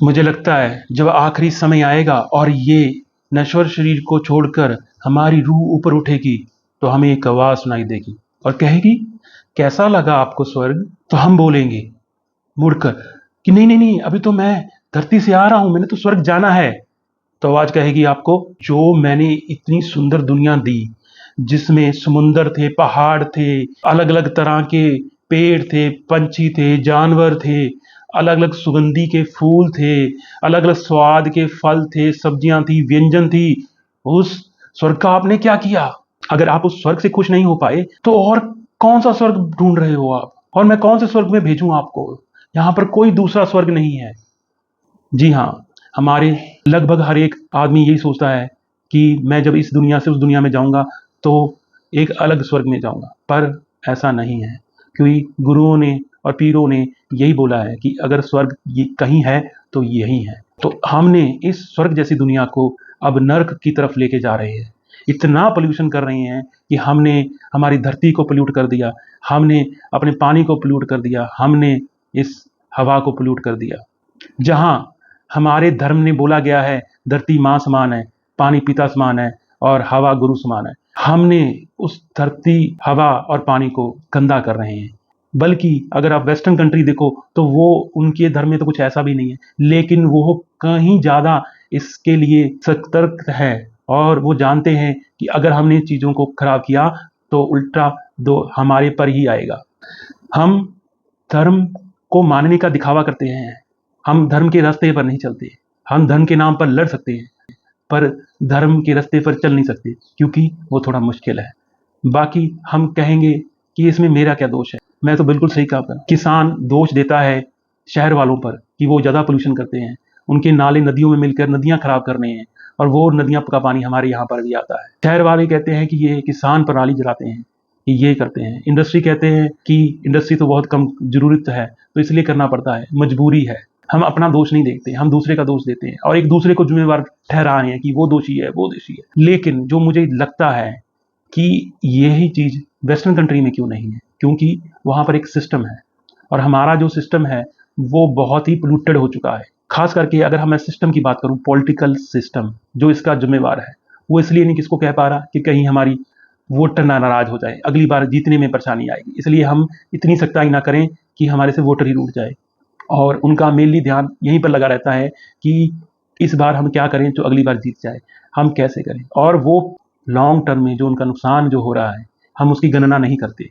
मुझे लगता है जब आखिरी समय आएगा और ये नश्वर शरीर को छोड़कर हमारी रूह ऊपर उठेगी तो हमें एक आवाज सुनाई देगी और कहेगी, कैसा लगा आपको स्वर्ग? तो हम बोलेंगे मुड़कर कि नहीं नहीं नहीं, अभी तो मैं धरती से आ रहा हूं, मैंने तो स्वर्ग जाना है। तो आवाज कहेगी आपको, जो मैंने इतनी सुंदर दुनिया दी, जिसमें समुंदर थे, पहाड़ थे, अलग अलग तरह के पेड़ थे, पंछी थे, जानवर थे, अलग अलग सुगंधी के फूल थे, अलग अलग स्वाद के फल थे, सब्जियां थी, व्यंजन थी, उस स्वर्ग का आपने क्या किया? अगर आप उस स्वर्ग से खुश नहीं हो पाए तो और कौन सा स्वर्ग ढूंढ रहे हो आप? और मैं कौन से स्वर्ग में भेजूं आपको? यहाँ पर कोई दूसरा स्वर्ग नहीं है। जी हाँ, हमारे लगभग हर एक आदमी यही सोचता है कि मैं जब इस दुनिया से उस दुनिया में जाऊंगा तो एक अलग स्वर्ग में जाऊंगा, पर ऐसा नहीं है, क्योंकि गुरुओं ने और पीरों ने यही बोला है कि अगर स्वर्ग ये कहीं है तो यही है। तो हमने इस स्वर्ग जैसी दुनिया को अब नर्क की तरफ लेके जा रहे हैं। इतना पोल्यूशन कर रहे हैं कि हमने हमारी धरती को पोल्यूट कर दिया, हमने अपने पानी को पोल्यूट कर दिया, हमने इस हवा को पोल्यूट कर दिया। जहाँ हमारे धर्म ने बोला गया है धरती माँ समान है, पानी पिता समान है और हवा गुरु समान है, हमने उस धरती, हवा और पानी को गंदा कर रहे हैं। बल्कि अगर आप वेस्टर्न कंट्री देखो तो वो, उनके धर्म में तो कुछ ऐसा भी नहीं है, लेकिन वो कहीं ज्यादा इसके लिए सतर्क है और वो जानते हैं कि अगर हमने चीजों को खराब किया तो उल्टा दो हमारे पर ही आएगा। हम धर्म को मानने का दिखावा करते हैं, हम धर्म के रास्ते पर नहीं चलते। हम धर्म के नाम पर लड़ सकते हैं, पर धर्म के रास्ते पर चल नहीं सकते, क्योंकि वो थोड़ा मुश्किल है। बाकी हम कहेंगे कि इसमें मेरा क्या दोष है? मैं तो बिल्कुल सही कहा। किसान दोष देता है शहर वालों पर कि वो ज़्यादा पोल्यूशन करते हैं, उनके नाले नदियों में मिलकर नदियाँ खराब कर रहे हैं और वो नदियाँ का पानी हमारे यहाँ पर भी आता है। शहर वाले कहते हैं कि ये किसान पराली जलाते हैं, कि ये करते हैं। इंडस्ट्री कहते हैं कि इंडस्ट्री तो बहुत कम ज़रूरत है तो इसलिए करना पड़ता है, मजबूरी है। हम अपना दोष नहीं देखते, हम दूसरे का दोष देते हैं और एक दूसरे को जिम्मेवार ठहरा रहे हैं कि वो दोषी है, वो दोषी है। लेकिन जो मुझे लगता है कि यही चीज़ वेस्टर्न कंट्री में क्यों नहीं है, क्योंकि वहाँ पर एक सिस्टम है और हमारा जो सिस्टम है वो बहुत ही पोल्यूटेड हो चुका है। खास करके अगर मैं सिस्टम की बात करूँ, पॉलिटिकल सिस्टम जो इसका जिम्मेवार है, वो इसलिए नहीं किसको कह पा रहा कि कहीं हमारी वोटर नाराज हो जाए, अगली बार जीतने में परेशानी आएगी, इसलिए हम इतनी सख्ताई ना करें कि हमारे से वोटर ही रूठ जाए। और उनका मेनली ध्यान यहीं पर लगा रहता है कि इस बार हम क्या करें जो अगली बार जीत जाए, हम कैसे करें। और वो लॉन्ग टर्म में जो उनका नुकसान जो हो रहा है, हम उसकी गणना नहीं करते।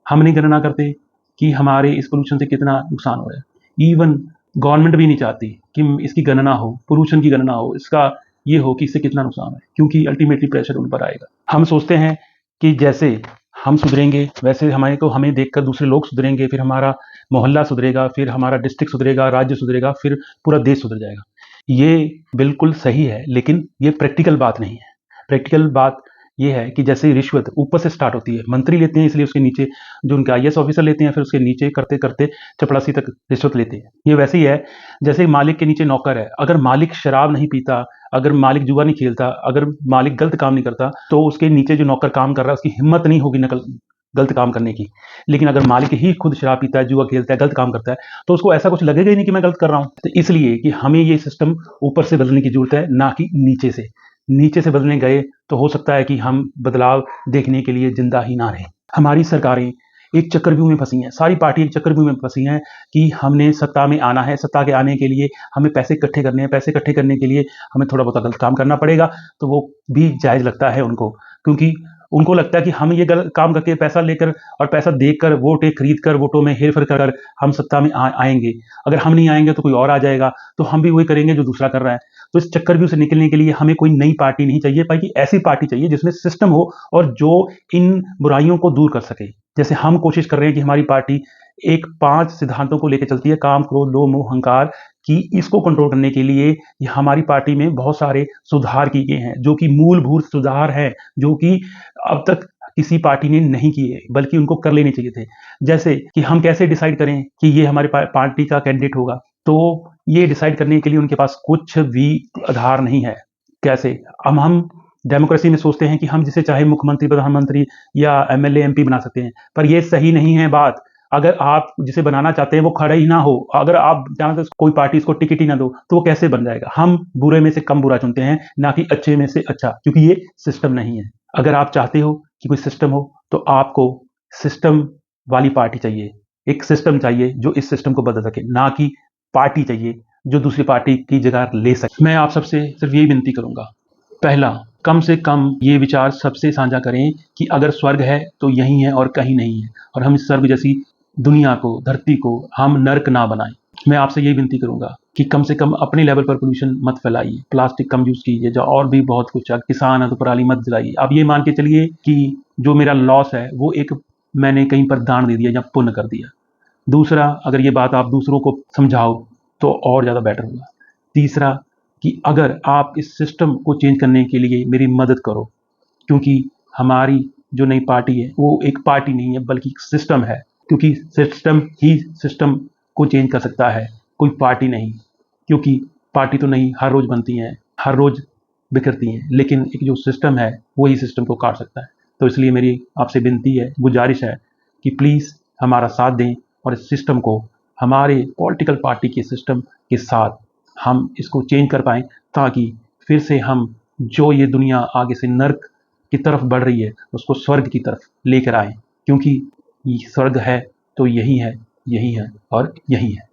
हम नहीं गणना करते कि हमारे इस पोल्यूशन से कितना नुकसान हो रहा है। इवन गवर्नमेंट भी नहीं चाहती कि इसकी गणना हो, पोल्यूशन की गणना हो, इसका ये हो कि इससे कितना नुकसान है, क्योंकि अल्टीमेटली प्रेशर उन पर आएगा। हम सोचते हैं कि जैसे हम सुधरेंगे वैसे हमारे को हमें देखकर दूसरे लोग सुधरेंगे, फिर हमारा मोहल्ला सुधरेगा, फिर हमारा डिस्ट्रिक्ट सुधरेगा, राज्य सुधरेगा, फिर पूरा देश सुधर जाएगा। ये बिल्कुल सही है, लेकिन ये प्रैक्टिकल बात नहीं है। प्रैक्टिकल बात ये है कि जैसे रिश्वत ऊपर से स्टार्ट होती है, मंत्री लेते हैं इसलिए उसके नीचे जो उनके आईएएस ऑफिसर लेते हैं, फिर उसके नीचे करते करते चपरासी तक रिश्वत लेते हैं। ये वैसे ही है जैसे मालिक के नीचे नौकर है। अगर मालिक शराब नहीं पीता, अगर मालिक जुआ नहीं खेलता, अगर मालिक गलत काम नहीं करता, तो उसके नीचे जो नौकर काम कर रहा है उसकी हिम्मत नहीं होगी नकल गलत काम करने की। लेकिन अगर मालिक ही खुद शराब पीता है, जुआ खेलता है, गलत काम करता है, तो उसको ऐसा कुछ लगेगा ही नहीं कि मैं गलत कर रहा हूँ। तो इसलिए कि हमें ये सिस्टम ऊपर से बदलने की जरूरत है, ना कि नीचे से। नीचे से बदलने गए तो हो सकता है कि हम बदलाव देखने के लिए जिंदा ही ना रहें। हमारी सरकारें एक चक्रव्यूह में फंसी हैं, सारी पार्टी एक चक्रव्यूह में फंसी हैं कि हमने सत्ता में आना है, सत्ता के आने के लिए हमें पैसे इकट्ठे करने हैं, पैसे इकट्ठे करने के लिए हमें थोड़ा बहुत गलत काम करना पड़ेगा। तो वो भी जायज़ लगता है उनको, क्योंकि उनको लगता है कि हम ये गलत काम करके पैसा लेकर और पैसा देकर वोटें खरीद कर, वोटों में हेर फेर कर हम सत्ता में आएंगे। अगर हम नहीं आएंगे तो कोई और आ जाएगा, तो हम भी वही करेंगे जो दूसरा कर रहा है। तो इस चक्रव्यूह से निकलने के लिए हमें कोई नई पार्टी नहीं चाहिए, बल्कि ऐसी पार्टी चाहिए जिसमें सिस्टम हो और जो इन बुराइयों को दूर कर सके। जैसे हम कोशिश कर रहे हैं कि हमारी पार्टी एक 5 सिद्धांतों को लेकर चलती है, काम, क्रोध, लोभ, मोह, अहंकार, कि इसको कंट्रोल करने के लिए हमारी पार्टी में बहुत सारे सुधार किए गए हैं, जो कि मूलभूत सुधार हैं, जो कि अब तक किसी पार्टी ने नहीं किए, बल्कि उनको कर लेने चाहिए थे। जैसे कि हम कैसे डिसाइड करें कि ये हमारे पार्टी का कैंडिडेट होगा, तो ये डिसाइड करने के लिए उनके पास कुछ भी आधार नहीं है। कैसे हम डेमोक्रेसी में सोचते हैं कि हम जिसे चाहे मुख्यमंत्री, प्रधानमंत्री या एमएलए, एमपी बना सकते हैं, पर यह सही नहीं है बात। अगर आप जिसे बनाना चाहते हैं वो खड़ा ही ना हो, अगर आप जानते कोई पार्टी इसको टिकट ही ना दो, तो वो कैसे बन जाएगा? हम बुरे में से कम बुरा चुनते हैं, ना कि अच्छे में से अच्छा, क्योंकि ये सिस्टम नहीं है। अगर आप चाहते हो कि कोई सिस्टम हो, तो आपको सिस्टम वाली पार्टी चाहिए। एक सिस्टम चाहिए जो इस सिस्टम को बदल सके, ना कि पार्टी चाहिए जो दूसरी पार्टी की जगह ले सके। मैं आप सबसे सिर्फ यही विनती करूंगा, पहला, कम से कम ये विचार सबसे साझा करें कि अगर स्वर्ग है तो यही है और कहीं नहीं है, और हम इस स्वर्ग जैसी दुनिया को, धरती को हम नर्क ना बनाएं। मैं आपसे यही विनती करूंगा कि कम से कम अपने लेवल पर पोल्यूशन मत फैलाइए, प्लास्टिक कम यूज कीजिए, जो और भी बहुत कुछ है, किसान है तो पराली मत जलाइए। आप ये मान के चलिए कि जो मेरा लॉस है वो एक मैंने कहीं पर दान दे दिया या पुण्य कर दिया। दूसरा, अगर ये बात आप दूसरों को समझाओ तो और ज़्यादा बेटर होगा। तीसरा, कि अगर आप इस सिस्टम को चेंज करने के लिए मेरी मदद करो, क्योंकि हमारी जो नई पार्टी है वो एक पार्टी नहीं है बल्कि एक सिस्टम है, क्योंकि सिस्टम ही सिस्टम को चेंज कर सकता है, कोई पार्टी नहीं। क्योंकि पार्टी तो नहीं हर रोज बनती हैं, हर रोज बिखरती हैं, लेकिन एक जो सिस्टम है वही सिस्टम को काट सकता है। तो इसलिए मेरी आपसे विनती है, गुजारिश है कि प्लीज़ हमारा साथ दें और इस सिस्टम को हमारे पॉलिटिकल पार्टी के सिस्टम के साथ हम इसको चेंज कर पाएँ, ताकि फिर से हम जो ये दुनिया आगे से नर्क की तरफ बढ़ रही है उसको स्वर्ग की तरफ लेकर आएँ, क्योंकि स्वर्ग है तो यही है, यही है और यही है।